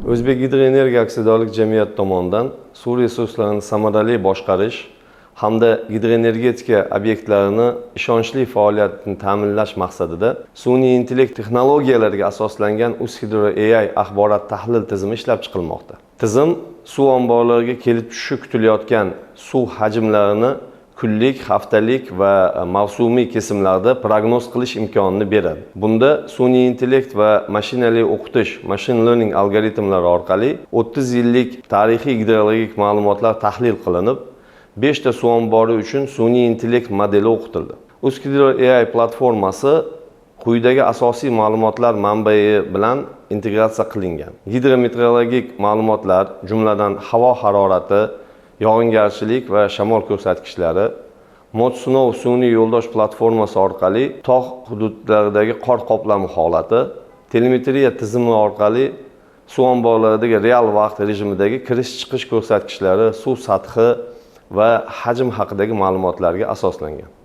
O'zbek Gidroenergiya aksiyadorlik jamiyati tomonidan suv resurslarini samarali boshqarish hamda gidroenergetika obyektlarini ishonchli faoliyatini ta'minlash maqsadida sun'iy intellekt texnologiyalariga asoslangan Uzhidro AI axborot tahlil tizimi ishlab chiqilmoqda. Tizim suv omborlariga kelib tushishi kutilayotgan suv hajmlarini kunlik, haftalik va mavsumiy kesimlarda prognoz qilish imkonini beradi. Bunda sun'iy intellekt va mashinali o'qitish, machine learning algoritmlari orqali 30 yillik tarixiy gidrologik ma'lumotlar tahlil qilinib, 5 ta suv ombori uchun sun'iy intellekt modeli o'qitildi. Uzhidro AI platformasi quyidagi asosiy ma'lumotlar manbai bilan integratsiya qilingan. Gidrometeorologik ma'lumotlar, jumladan havo harorati, yog'ingarchilik va shamol ko'rsatkichlari, Modsunov sun'iy yo'ldosh platformasi orqali tog' hududlaridagi qor qoplami holati, telemetriya tizimi orqali suv omborlaridagi real vaqt rejimidagi kirish-chiqish ko'rsatkichlari, suv sathi va hajm haqidagi ma'lumotlarga asoslangan.